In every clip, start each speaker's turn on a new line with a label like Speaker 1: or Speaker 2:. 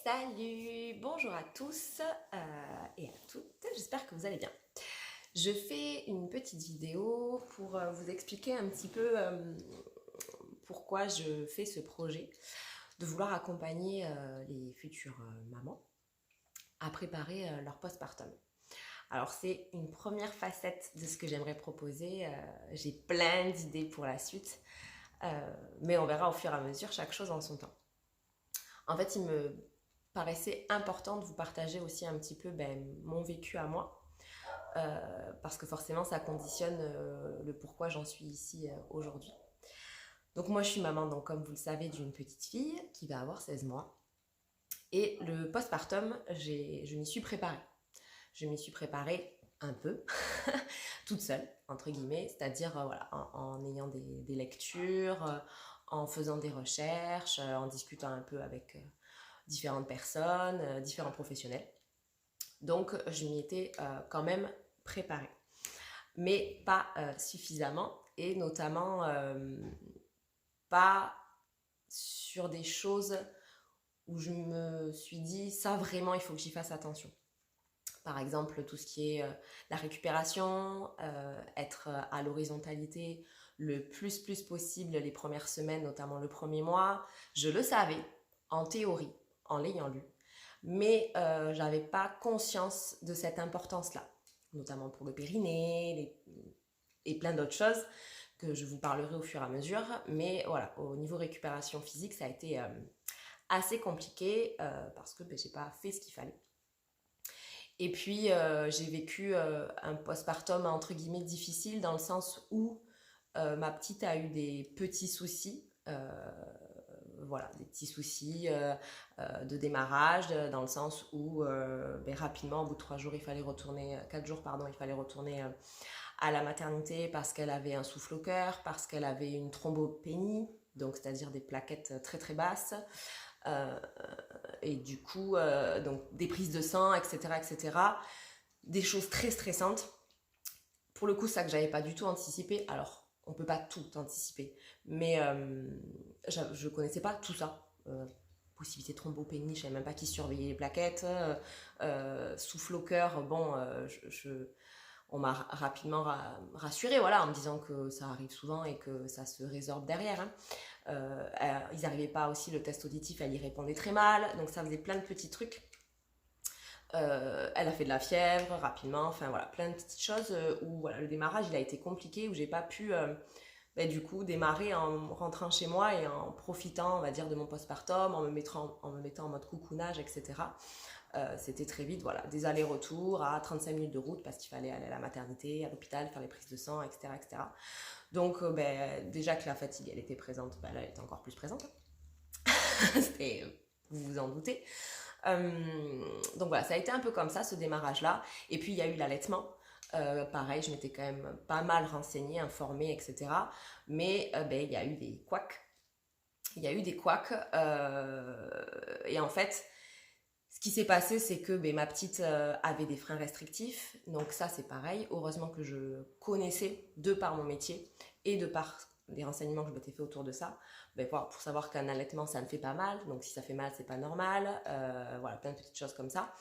Speaker 1: Salut, bonjour à tous et à toutes, j'espère que vous allez bien. Je fais une petite vidéo pour vous expliquer un petit peu pourquoi je fais ce projet de vouloir accompagner les futures mamans à préparer leur postpartum. Alors c'est une première facette de ce que j'aimerais proposer, j'ai plein d'idées pour la suite, mais on verra au fur et à mesure chaque chose en son temps. En fait, il me paraissait important de vous partager aussi un petit peu mon vécu à moi, parce que forcément ça conditionne le pourquoi j'en suis ici aujourd'hui. Donc moi je suis maman, donc comme vous le savez, d'une petite fille qui va avoir 16 mois. Et le postpartum, je m'y suis préparée. Je m'y suis préparée un peu, toute seule, entre guillemets, c'est-à-dire voilà, en ayant des lectures, en faisant des recherches, en discutant un peu avec différentes personnes, différents professionnels. Donc je m'y étais quand même préparée, mais pas suffisamment, et notamment pas sur des choses où je me suis dit ça vraiment il faut que j'y fasse attention. Par exemple, tout ce qui est la récupération, être à l'horizontalité le plus possible les premières semaines, notamment le premier mois. Je le savais en théorie, en l'ayant lu, mais j'avais pas conscience de cette importance-là, notamment pour le périnée et plein d'autres choses que je vous parlerai au fur et à mesure. Mais voilà, au niveau récupération physique, ça a été assez compliqué parce que j'ai pas fait ce qu'il fallait. Et puis j'ai vécu un postpartum entre guillemets difficile, dans le sens où ma petite a eu des petits soucis, voilà, des petits soucis de démarrage, dans le sens où rapidement, au bout de 3 jours, il fallait retourner, 4 jours, pardon, il fallait retourner à la maternité parce qu'elle avait un souffle au cœur, parce qu'elle avait une thrombopénie, donc c'est-à-dire des plaquettes très très basses. Et du coup, donc des prises de sang, etc., etc. Des choses très stressantes. Pour le coup, ça que j'avais pas du tout anticipé. Alors, on peut pas tout anticiper, mais je connaissais pas tout ça. Possibilité de thrombopénie, je savais même pas qui surveillait les plaquettes. Souffle au cœur, bon, on m'a rapidement rassurée, voilà, en me disant que ça arrive souvent et que ça se résorbe derrière. Hein. Ils n'arrivaient pas aussi, le test auditif, elle y répondait très mal, donc ça faisait plein de petits trucs. Elle a fait de la fièvre rapidement, enfin voilà, plein de petites choses où voilà, le démarrage il a été compliqué, où j'ai pas pu du coup démarrer en rentrant chez moi et en profitant, on va dire, de mon postpartum, en me mettant en mode coucounage, etc. C'était très vite, voilà, des allers-retours à 35 minutes de route parce qu'il fallait aller à la maternité, à l'hôpital, faire les prises de sang, etc. etc. Donc déjà que la fatigue elle était présente, là elle était encore plus présente. Vous vous en doutez. Donc voilà, ça a été un peu comme ça, ce démarrage-là. Et puis il y a eu l'allaitement. Pareil, je m'étais quand même pas mal renseignée, informée, etc. Mais il y a eu des couacs. Il y a eu des couacs. Et en fait, ce qui s'est passé, c'est que ma petite avait des freins restrictifs. Donc ça, c'est pareil. Heureusement que je connaissais, de par mon métier et de par les renseignements que je m'étais fait autour de ça, pour savoir qu'un allaitement, ça ne fait pas mal. Donc si ça fait mal, c'est pas normal. Voilà, plein de petites choses comme ça.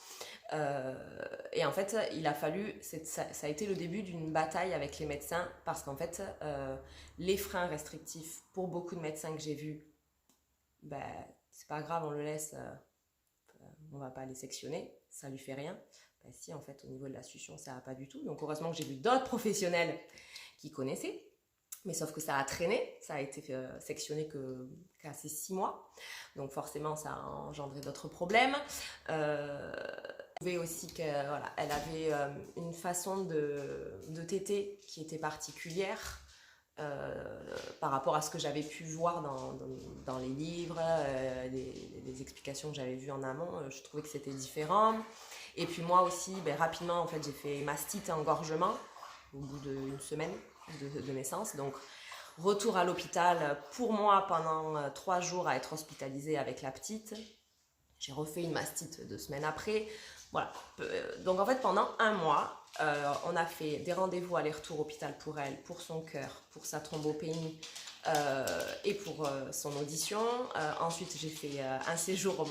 Speaker 1: Et en fait, il a fallu, ça a été le début d'une bataille avec les médecins, parce qu'en fait, les freins restrictifs, pour beaucoup de médecins que j'ai vus, c'est pas grave, on le laisse, on va pas les sectionner, ça lui fait rien. Si, en fait, au niveau de la succion, ça va pas du tout. Donc heureusement que j'ai vu d'autres professionnels qui connaissaient. Mais sauf que ça a traîné, ça a été sectionné qu'à ces 6 mois. Donc forcément, ça a engendré d'autres problèmes. Aussi qu'elle voilà, avait une façon de téter qui était particulière par rapport à ce que j'avais pu voir dans les livres, les explications que j'avais vues en amont. Je trouvais que c'était différent. Et puis moi aussi, rapidement, en fait, j'ai fait mastite et engorgement au bout d'une semaine de naissance. Donc, retour à l'hôpital pour moi pendant 3 jours à être hospitalisée avec la petite. J'ai refait une mastite 2 semaines après. Voilà. Donc en fait, pendant un mois, on a fait des rendez-vous aller-retour hôpital pour elle, pour son cœur, pour sa thrombopénie et pour son audition. Ensuite, j'ai fait un séjour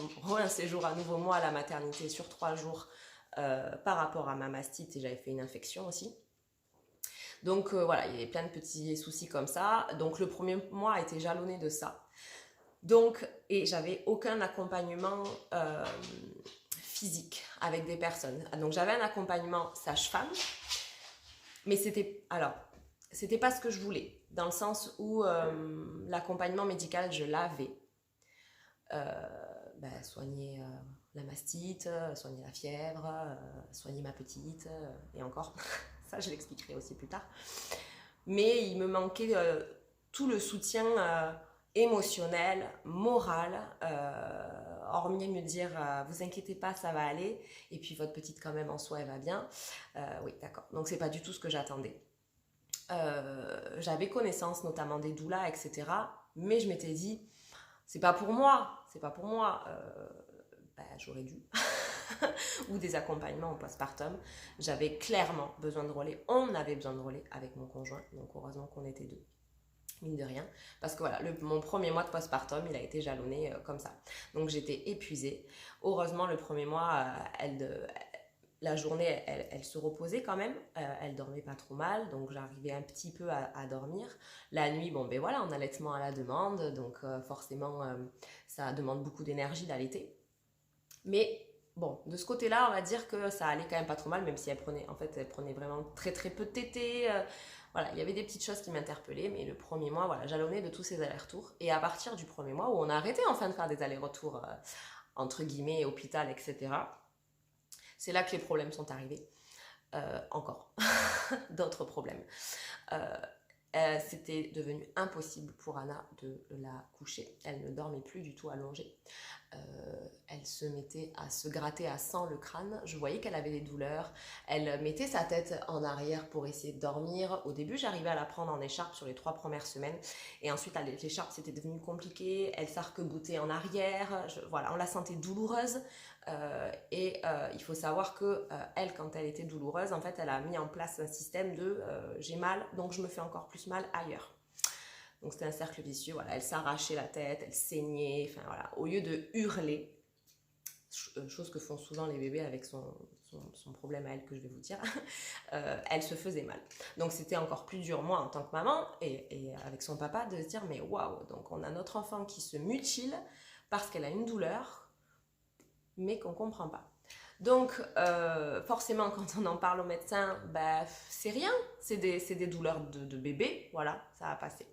Speaker 1: à nouveau moi à la maternité sur 3 jours par rapport à ma mastite et j'avais fait une infection aussi. Donc voilà, il y avait plein de petits soucis comme ça. Donc le premier mois a été jalonné de ça. Donc, et j'avais aucun accompagnement physique avec des personnes. Donc j'avais un accompagnement sage-femme, mais c'était pas ce que je voulais, dans le sens où l'accompagnement médical, je l'avais. Soigner la mastite, soigner la fièvre, soigner ma petite, et encore, ça je l'expliquerai aussi plus tard. Mais il me manquait tout le soutien émotionnel, moral, hormis me dire vous inquiétez pas, ça va aller, et puis votre petite quand même en soi elle va bien. Oui, d'accord. Donc c'est pas du tout ce que j'attendais. J'avais connaissance notamment des doulas, etc. Mais je m'étais dit c'est pas pour moi. J'aurais dû. Ou des accompagnements au postpartum. J'avais clairement besoin de relais. On avait besoin de relais avec mon conjoint. Donc heureusement qu'on était deux. Mine de rien. Parce que voilà, mon premier mois de postpartum, il a été jalonné comme ça. Donc j'étais épuisée. Heureusement, le premier mois, la journée, elle se reposait quand même. Elle dormait pas trop mal. Donc j'arrivais un petit peu à dormir. La nuit, bon ben voilà, on allaitement à la demande. Donc forcément, ça demande beaucoup d'énergie d'allaiter. Mais bon, de ce côté-là, on va dire que ça allait quand même pas trop mal, même si elle prenait vraiment très très peu de tétée. Voilà, il y avait des petites choses qui m'interpellaient, mais le premier mois, voilà, jalonnais de tous ces allers-retours. Et à partir du premier mois, où on a arrêté enfin de faire des allers-retours, entre guillemets, hôpital, etc., c'est là que les problèmes sont arrivés. Encore, d'autres problèmes. C'était devenu impossible pour Anna de la coucher. Elle ne dormait plus du tout allongée. Elle se mettait à se gratter à 100 le crâne. Je voyais qu'elle avait des douleurs. Elle mettait sa tête en arrière pour essayer de dormir. Au début, j'arrivais à la prendre en écharpe sur les 3 premières semaines. Et ensuite, avec l'écharpe, c'était devenu compliqué. Elle s'arc-boutait en arrière. Voilà, on la sentait douloureuse. Il faut savoir que elle, quand elle était douloureuse, en fait, elle a mis en place un système de j'ai mal, donc je me fais encore plus mal ailleurs. Donc c'était un cercle vicieux, voilà, elle s'arrachait la tête, elle saignait, enfin voilà, au lieu de hurler, chose que font souvent les bébés avec son problème à elle que je vais vous dire, elle se faisait mal. Donc c'était encore plus dur, moi en tant que maman et avec son papa, de se dire mais waouh, donc on a notre enfant qui se mutile parce qu'elle a une douleur, mais qu'on ne comprend pas. Donc forcément quand on en parle au médecin, c'est rien, c'est des douleurs de bébé, voilà, ça va passer.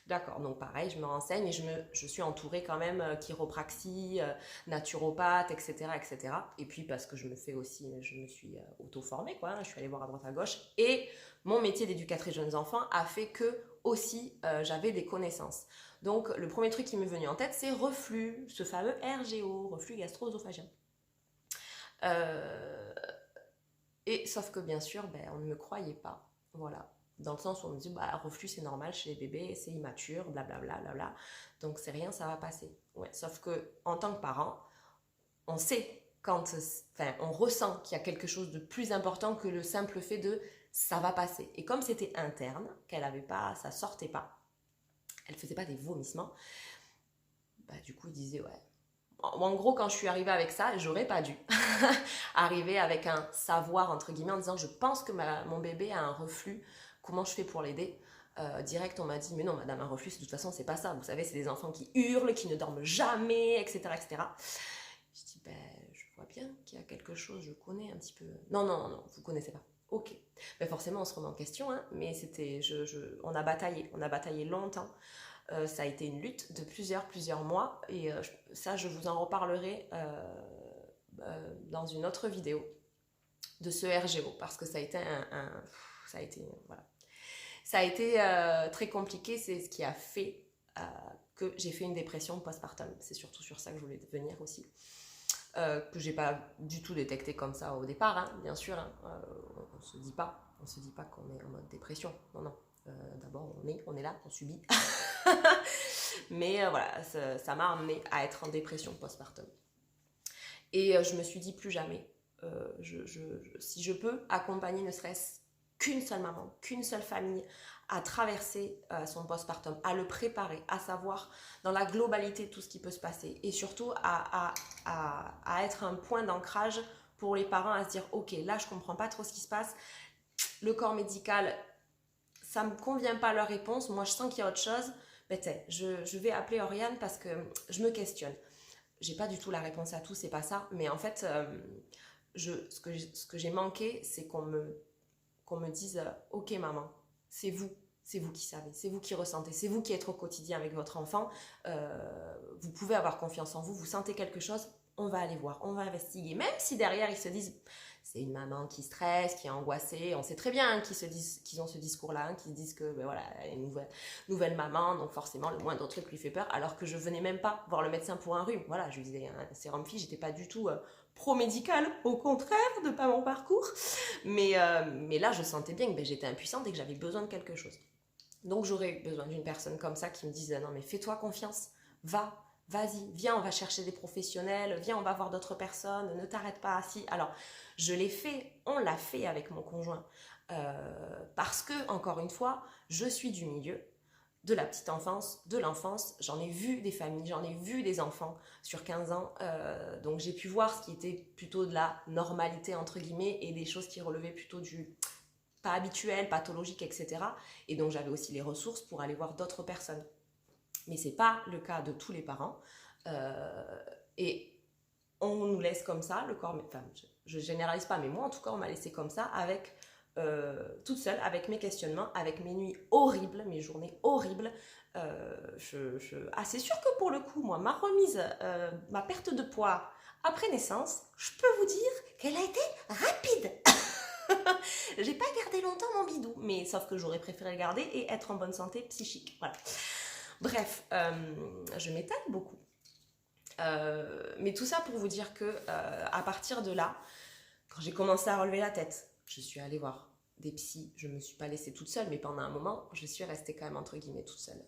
Speaker 1: D'accord, donc pareil, je me renseigne et je suis entourée quand même chiropraxie, naturopathe, etc., etc. Et puis parce que je me suis auto-formée, quoi, je suis allée voir à droite à gauche. Et mon métier d'éducatrice jeunes enfants a fait que aussi j'avais des connaissances. Donc le premier truc qui m'est venu en tête, c'est reflux, ce fameux RGO, reflux gastro-œsophagien. Et sauf que bien sûr, on ne me croyait pas, voilà. Dans le sens où on me dit, reflux c'est normal chez les bébés, c'est immature, blablabla, blabla. Donc c'est rien, ça va passer. Ouais, sauf que en tant que parent, on sait on ressent qu'il y a quelque chose de plus important que le simple fait de ça va passer. Et comme c'était interne, qu'elle avait pas, ça sortait pas, elle faisait pas des vomissements, du coup il disait ouais. En gros, quand je suis arrivée avec ça, j'aurais pas dû arriver avec un savoir entre guillemets en disant je pense que mon bébé a un reflux. Comment je fais pour l'aider ? Direct, on m'a dit, mais non, madame, un reflux, de toute façon, c'est pas ça. Vous savez, c'est des enfants qui hurlent, qui ne dorment jamais, etc., etc. Je dis, je vois bien qu'il y a quelque chose, je connais un petit peu. Non, vous connaissez pas. Ok. Forcément, on se remet en question, hein, mais on a bataillé longtemps. Ça a été une lutte de plusieurs mois, et ça, je vous en reparlerai dans une autre vidéo de ce RGO, parce que ça a été ça a été très compliqué, c'est ce qui a fait que j'ai fait une dépression postpartum. C'est surtout sur ça que je voulais venir aussi. Que j'ai pas du tout détecté comme ça au départ, hein, bien sûr. Hein, on se dit pas qu'on est en mode dépression. Non. D'abord, on est là, on subit. Mais voilà, ça m'a amené à être en dépression postpartum. Et je me suis dit plus jamais, si je peux accompagner ne serait-ce qu'une seule maman, qu'une seule famille à traverser son postpartum, à le préparer, à savoir dans la globalité tout ce qui peut se passer et surtout à être un point d'ancrage pour les parents, à se dire ok, là je comprends pas trop ce qui se passe, le corps médical, ça me convient pas leur réponse, moi je sens qu'il y a autre chose, ben je vais appeler Oriane parce que je me questionne. J'ai pas du tout la réponse à tout, c'est pas ça, mais en fait, ce que j'ai manqué, c'est qu'on me dise ok maman, c'est vous qui savez, c'est vous qui ressentez, c'est vous qui êtes au quotidien avec votre enfant, vous pouvez avoir confiance en vous, vous sentez quelque chose, on va aller voir, on va investiguer, même si derrière ils se disent c'est une maman qui stresse, qui est angoissée, on sait très bien qu'ils ont ce discours-là, qui se disent que ben voilà, elle est une nouvelle maman, donc forcément le moindre truc lui fait peur, alors que je venais même pas voir le médecin pour un rhume, voilà, je lui disais un sérum fille, j'étais pas du tout pro-médical, au contraire de pas mon parcours, mais là je sentais bien que ben, j'étais impuissante et que j'avais besoin de quelque chose. Donc j'aurais besoin d'une personne comme ça qui me dise non mais fais-toi confiance, vas-y, viens on va chercher des professionnels, viens on va voir d'autres personnes, ne t'arrête pas assis. Alors je l'ai fait, on l'a fait avec mon conjoint parce que encore une fois je suis du milieu de la petite enfance, de l'enfance, j'en ai vu des familles, j'en ai vu des enfants sur 15 ans, donc j'ai pu voir ce qui était plutôt de la normalité entre guillemets et des choses qui relevaient plutôt du pas habituel, pathologique, etc. Et donc j'avais aussi les ressources pour aller voir d'autres personnes. Mais c'est pas le cas de tous les parents. Et on nous laisse comme ça, le corps, enfin je généralise pas, mais moi en tout cas on m'a laissé comme ça, avec toute seule, avec mes questionnements, avec mes nuits horribles, mes journées horribles. C'est sûr que pour le coup, moi, ma remise, ma perte de poids après naissance, je peux vous dire qu'elle a été rapide. J'ai pas gardé longtemps mon bidou, mais sauf que j'aurais préféré le garder et être en bonne santé psychique. Voilà. Bref, je m'étale beaucoup. Mais tout ça pour vous dire que à partir de là, quand j'ai commencé à relever la tête, je suis allée voir des psys, je me suis pas laissée toute seule, mais pendant un moment, je suis restée quand même entre guillemets toute seule.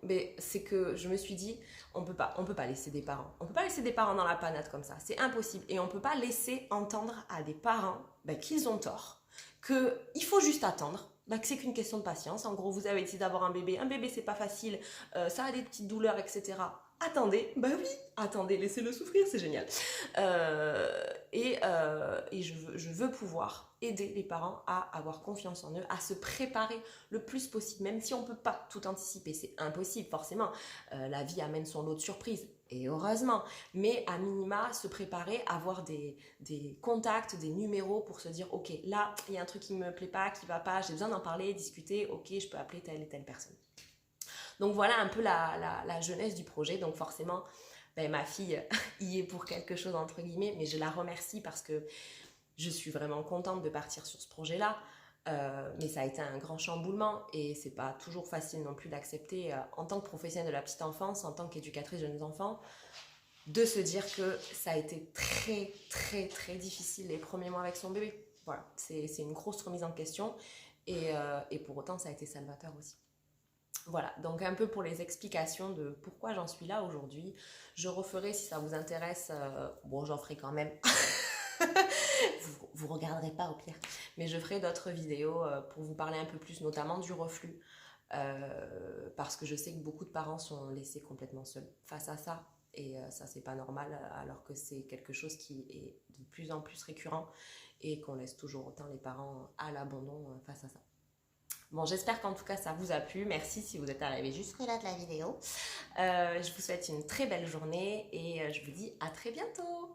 Speaker 1: Mais c'est que je me suis dit, on peut pas laisser des parents. On peut pas laisser des parents dans la panade comme ça, c'est impossible. Et on peut pas laisser entendre à des parents qu'ils ont tort, qu'il faut juste attendre. Que c'est qu'une question de patience. En gros, vous avez essayé d'avoir un bébé c'est pas facile, ça a des petites douleurs, etc. Attendez, bah oui, attendez, laissez-le souffrir, c'est génial. Et je veux pouvoir aider les parents à avoir confiance en eux, à se préparer le plus possible, même si on ne peut pas tout anticiper, c'est impossible forcément. La vie amène son lot de surprises, et heureusement, mais à minima, se préparer, avoir des contacts, des numéros pour se dire, ok, là, il y a un truc qui ne me plaît pas, qui ne va pas, j'ai besoin d'en parler, discuter, ok, je peux appeler telle et telle personne. Donc voilà un peu la jeunesse du projet. Donc forcément, ma fille y est pour quelque chose entre guillemets, mais je la remercie parce que je suis vraiment contente de partir sur ce projet-là. Mais ça a été un grand chamboulement et c'est pas toujours facile non plus d'accepter en tant que professionnelle de la petite enfance, en tant qu'éducatrice de jeunes enfants, de se dire que ça a été très très très difficile les premiers mois avec son bébé. Voilà, c'est une grosse remise en question et pour autant ça a été salvateur aussi. Voilà, donc un peu pour les explications de pourquoi j'en suis là aujourd'hui. Je referai si ça vous intéresse, bon j'en ferai quand même, vous regarderez pas au pire, mais je ferai d'autres vidéos pour vous parler un peu plus notamment du reflux, parce que je sais que beaucoup de parents sont laissés complètement seuls face à ça, et ça c'est pas normal alors que c'est quelque chose qui est de plus en plus récurrent et qu'on laisse toujours autant les parents à l'abandon face à ça. Bon, j'espère qu'en tout cas ça vous a plu. Merci si vous êtes arrivé jusque-là de la vidéo. Je vous souhaite une très belle journée et je vous dis à très bientôt.